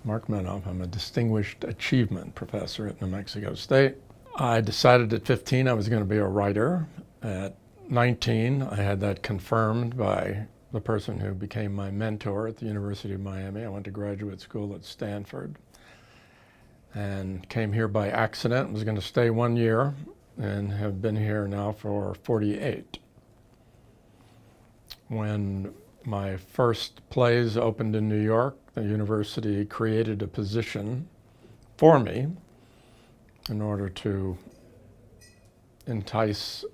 Mark Medoff. I'm a Distinguished Achievement Professor at New Mexico State. I decided at 15 I was going to be a writer. At 19, I had that confirmed by the person who became my mentor at the University of Miami. I went to graduate school at Stanford and came here by accident. Was going to stay 1 year and have been here now for 48. When my first plays opened in New York, the university created a position for me in order to entice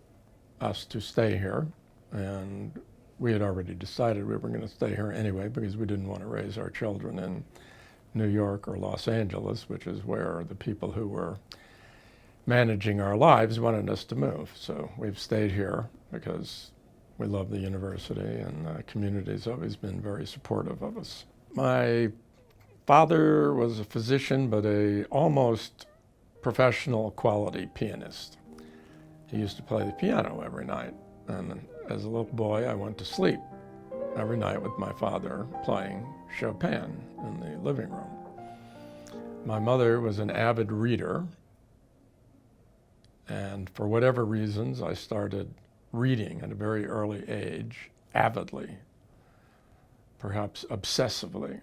us to stay here. And we had already decided we were going to stay here anyway because we didn't want to raise our children in New York or Los Angeles, which is where the people who were managing our lives wanted us to move. So we've stayed here because we love the university, and the community has always been very supportive of us. My father was a physician, but a almost professional quality pianist. He used to play the piano every night, and as a little boy, I went to sleep every night with my father playing Chopin in the living room. My mother was an avid reader, and for whatever reasons, I started reading at a very early age, avidly, perhaps obsessively.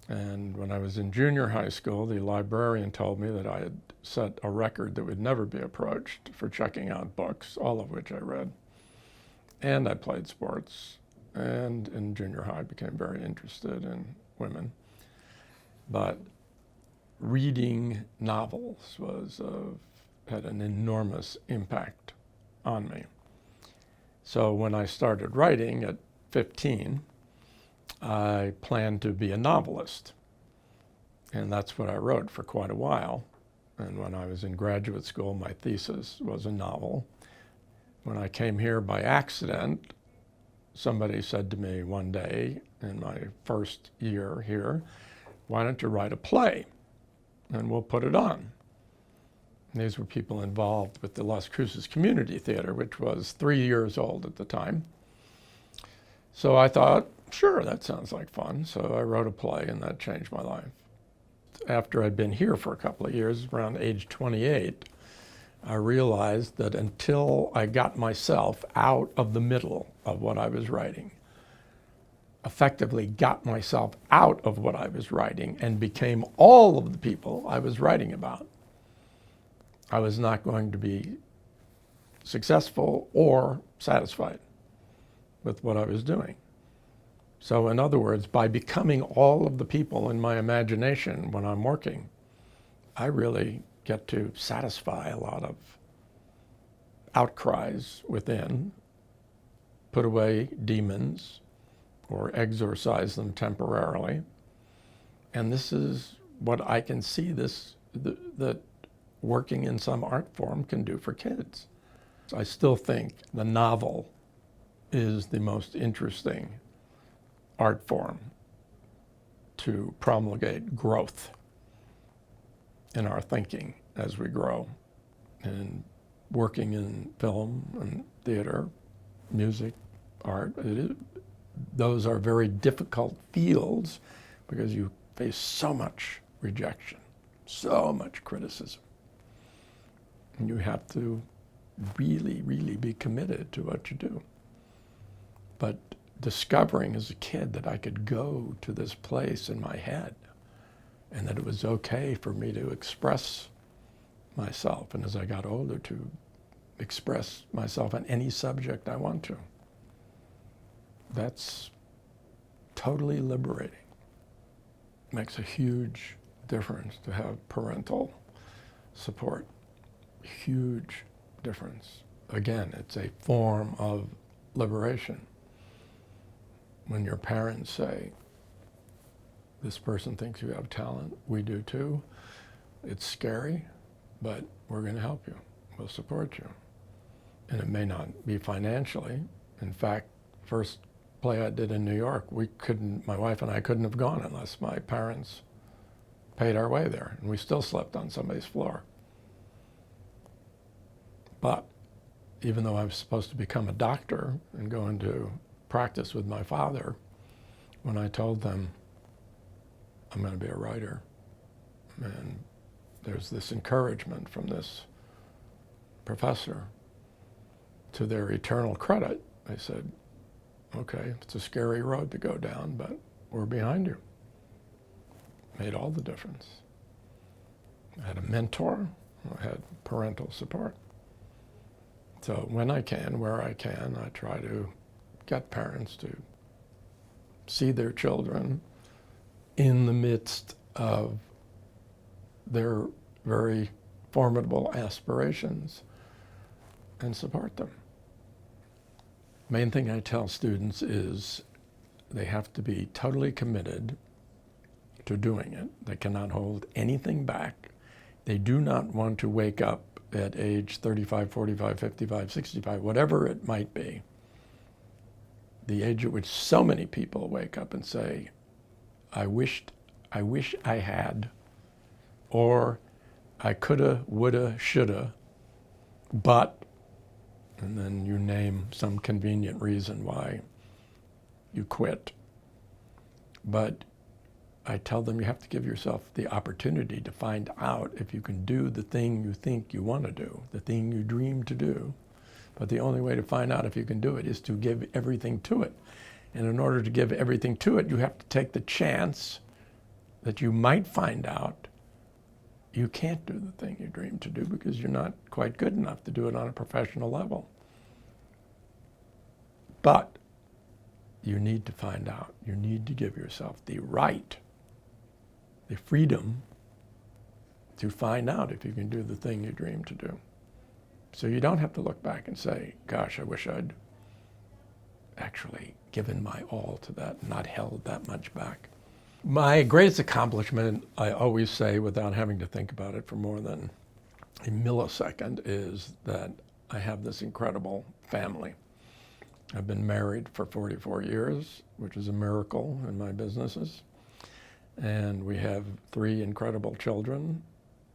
And when I was in junior high school, the librarian told me that I had set a record that would never be approached for checking out books, all of which I read. And I played sports, and in junior high became very interested in women. But reading novels had an enormous impact on me. So when I started writing at 15, I planned to be a novelist. And that's what I wrote for quite a while. And when I was in graduate school, my thesis was a novel. When I came here by accident, somebody said to me one day in my first year here, "Why don't you write a play and we'll put it on?" And these were people involved with the Las Cruces Community Theater, which was 3 years old at the time. So I thought, sure, that sounds like fun. So I wrote a play, and that changed my life. After I'd been here for a couple of years, around age 28, I realized that until I got myself out of the middle of what I was writing, effectively got myself out of what I was writing and became all of the people I was writing about, I was not going to be successful or satisfied with what I was doing. So in other words, by becoming all of the people in my imagination when I'm working, I really get to satisfy a lot of outcries within, put away demons or exorcise them temporarily. And this is what I can see that working in some art form can do for kids. I still think the novel is the most interesting art form to promulgate growth in our thinking as we grow. And working in film and theater, music, art, those are very difficult fields because you face so much rejection, so much criticism. And you have to really, really be committed to what you do. But discovering as a kid that I could go to this place in my head and that it was okay for me to express myself, and as I got older, to express myself on any subject I want to, that's totally liberating. It makes a huge difference to have parental support. Huge difference. Again, it's a form of liberation. When your parents say, "This person thinks you have talent, we do too," it's scary, but we're going to help you. We'll support you. And it may not be financially. In fact, first play I did in New York, my wife and I couldn't have gone unless my parents paid our way there, and we still slept on somebody's floor. But even though I was supposed to become a doctor and go into practice with my father, when I told them I'm going to be a writer. And there's this encouragement from this professor. To their eternal credit, they said, okay, it's a scary road to go down, but we're behind you. Made all the difference. I had a mentor. I had parental support. So when I can, where I can, I try to get parents to see their children in the midst of their very formidable aspirations and support them. Main thing I tell students is they have to be totally committed to doing it. They cannot hold anything back. They do not want to wake up at age 35, 45, 55, 65, whatever it might be, the age at which so many people wake up and say, I wish I had, or I coulda, woulda, shoulda, but, and then you name some convenient reason why you quit. But I tell them you have to give yourself the opportunity to find out if you can do the thing you think you want to do, the thing you dream to do. But the only way to find out if you can do it is to give everything to it. And in order to give everything to it, you have to take the chance that you might find out you can't do the thing you dream to do because you're not quite good enough to do it on a professional level. But you need to find out. You need to give yourself the right, the freedom to find out if you can do the thing you dream to do. So you don't have to look back and say, gosh, I wish I'd actually given my all to that, not held that much back. My greatest accomplishment, I always say without having to think about it for more than a millisecond, is that I have this incredible family. I've been married for 44 years, which is a miracle in my businesses. And we have 3 incredible children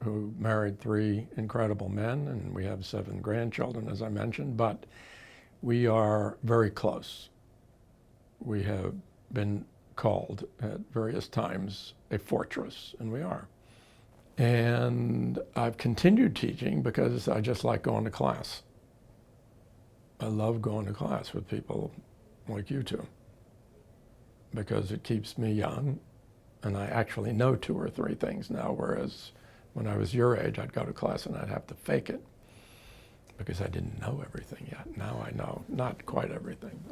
who married 3 incredible men, and we have 7 grandchildren, as I mentioned, but we are very close. We have been called at various times a fortress, and we are. And I've continued teaching because I just like going to class. I love going to class with people like you two because it keeps me young, and I actually know 2 or 3 things now, whereas when I was your age, I'd go to class and I'd have to fake it because I didn't know everything yet. Now I know not quite everything.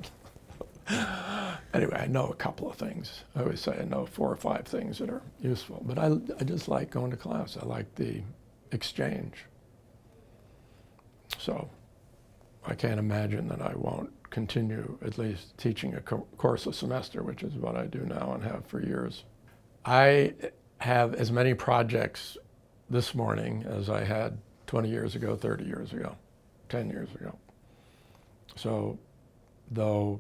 Anyway, I know a couple of things. I always say I know 4 or 5 things that are useful, but I just like going to class. I like the exchange. So I can't imagine that I won't continue at least teaching a course a semester, which is what I do now and have for years. I have as many projects this morning as I had 20 years ago, 30 years ago, 10 years ago. So though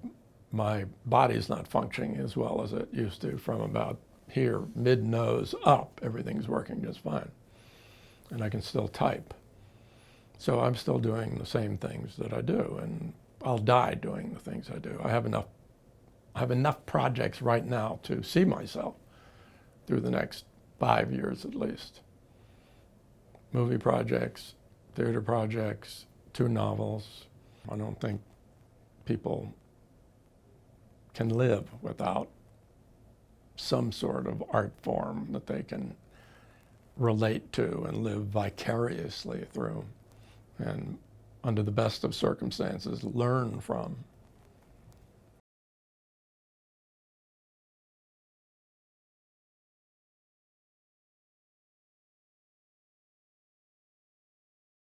my body's not functioning as well as it used to from about here, mid-nose up, everything's working just fine. And I can still type. So I'm still doing the same things that I do, and I'll die doing the things I do. I have enough projects right now to see myself through the next 5 years at least. Movie projects, theater projects, 2 novels. I don't think people can live without some sort of art form that they can relate to and live vicariously through, and under the best of circumstances, learn from.